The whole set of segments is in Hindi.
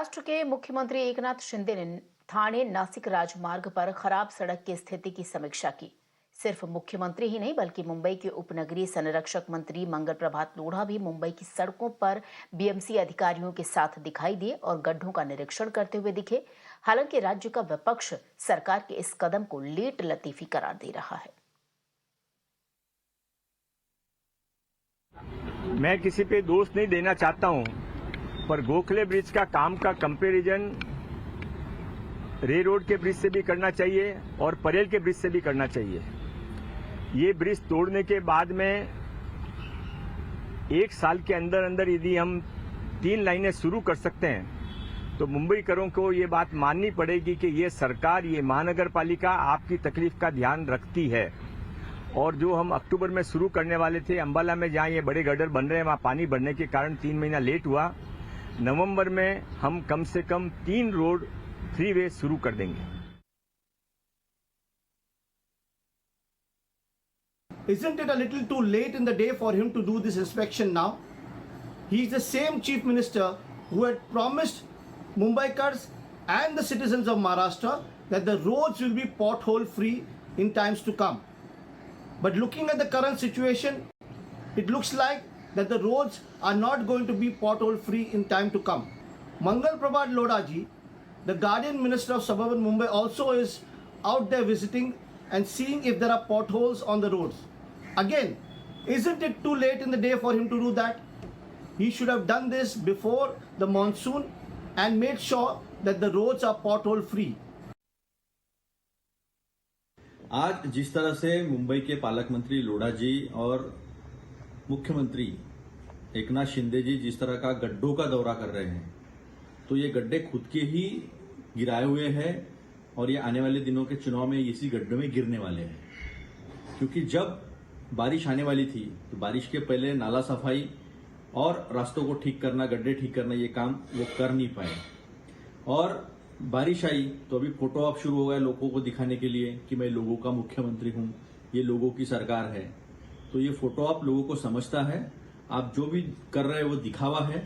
महाराष्ट्र के मुख्यमंत्री एकनाथ शिंदे ने ठाणे नासिक राजमार्ग पर खराब सड़क की स्थिति की समीक्षा की। सिर्फ मुख्यमंत्री ही नहीं बल्कि मुंबई के उपनगरीय संरक्षक मंत्री मंगल प्रभात लोढ़ा भी मुंबई की सड़कों पर बीएमसी अधिकारियों के साथ दिखाई दिए और गड्ढों का निरीक्षण करते हुए दिखे। हालांकि राज्य का विपक्ष सरकार के इस कदम को लेट लतीफी करार दे रहा है। मैं किसी पे दोष नहीं देना चाहता हूं, पर गोखले ब्रिज का काम का कंपैरिजन रे रोड के ब्रिज से भी करना चाहिए और परेल के ब्रिज से भी करना चाहिए। ये ब्रिज तोड़ने के बाद में 1 साल के अंदर अंदर यदि हम 3 लाइनें शुरू कर सकते हैं तो मुंबईकरों को ये बात माननी पड़ेगी कि ये सरकार, ये महानगर पालिका आपकी तकलीफ का ध्यान रखती है। और जो हम अक्टूबर में शुरू करने वाले थे अंबाला में, जहां ये बड़े गड्ढे बन रहे हैं, वहां पानी बढ़ने के कारण 3 महीना लेट हुआ। नवंबर में हम कम से कम 3 रोड फ्रीवे शुरू कर देंगे। Isn't it a little too late in the day for him to do this inspection now? He is the same chief minister who had promised Mumbaikars and the citizens of Maharashtra that the roads will be pothole free in times to come. But looking at the current situation, it looks like that the roads are not going to be pothole free in time to come. Mangal Prabhat Lodha ji, the Guardian Minister of Suburban Mumbai, also is out there visiting and seeing if there are potholes on the roads. Again, isn't it too late in the day for him to do that? He should have done this before the monsoon and made sure that the roads are pothole free. आज जिस तरह से मुंबई के पालक मंत्री लोढ़ा जी और मुख्यमंत्री एकनाथ शिंदे जी जिस तरह का गड्ढों का दौरा कर रहे हैं, तो ये गड्ढे खुद के ही गिराए हुए हैं और ये आने वाले दिनों के चुनाव में इसी गड्ढे में गिरने वाले हैं। क्योंकि जब बारिश आने वाली थी तो बारिश के पहले नाला सफाई और रास्तों को ठीक करना, गड्ढे ठीक करना, ये काम वो कर नहीं पाए। और बारिश आई तो अभी फोटो ऑप शुरू हो गया लोगों को दिखाने के लिए कि मैं लोगों का मुख्यमंत्री हूं, ये लोगों की सरकार है। तो ये फोटो ऑप लोगों को समझता है, आप जो भी कर रहे हैं वो दिखावा है।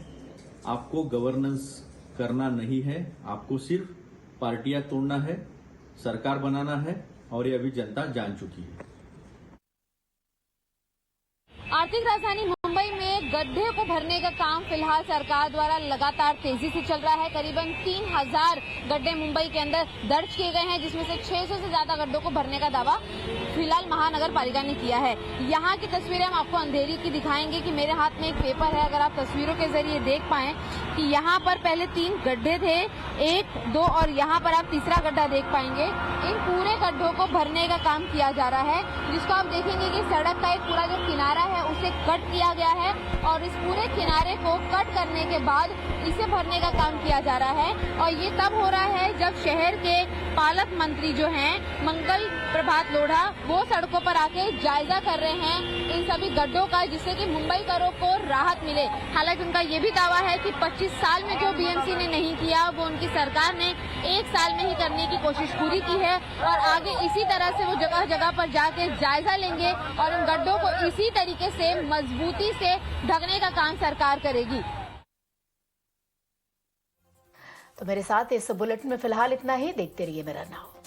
आपको गवर्नेंस करना नहीं है, आपको सिर्फ पार्टियां तोड़ना है, सरकार बनाना है, और ये अभी जनता जान चुकी है। आर्थिक राजधानी मुंबई में गड्ढे को भरने का काम फिलहाल सरकार द्वारा लगातार तेजी से चल रहा है। करीबन 3000 गड्ढे मुंबई के अंदर दर्ज किए गए हैं, जिसमें से 600 से ज्यादा गड्ढों को भरने का दावा फिलहाल महानगर पालिका ने किया है। यहाँ की तस्वीरें हम आपको अंधेरी की दिखाएंगे कि मेरे हाथ में एक पेपर है। अगर आप तस्वीरों के जरिए देख पाएं कि यहाँ पर पहले 3 गड्ढे थे, 1, 2 और यहाँ पर आप तीसरा गड्ढा देख पाएंगे। इन पूरे गड्ढों को भरने का काम किया जा रहा है, जिसको आप देखेंगे कि सड़क का एक पूरा जो किनारा है उसे कट किया गया है और इस पूरे किनारे को कट करने के बाद इसे भरने का काम किया जा रहा है। और ये तब हो रहा है जब शहर के पालक मंत्री जो हैं मंगल प्रभात लोढ़ा, वो सड़कों पर आके जायजा कर रहे हैं इन सभी गड्ढों का, जिससे कि मुंबईकरों को राहत मिले। हालांकि उनका ये भी दावा है कि 25 साल में जो बीएमसी ने नहीं किया वो उनकी सरकार ने 1 साल में ही करने की कोशिश पूरी की है और आगे इसी तरह से वो जगह जगह पर जाके जायजा लेंगे और इन गड्ढों को इसी तरीके से मजबूती से ढकने का काम सरकार करेगी। तो मेरे साथ इस बुलेटिन में फिलहाल इतना ही। देखते रहिए मेरा नाम।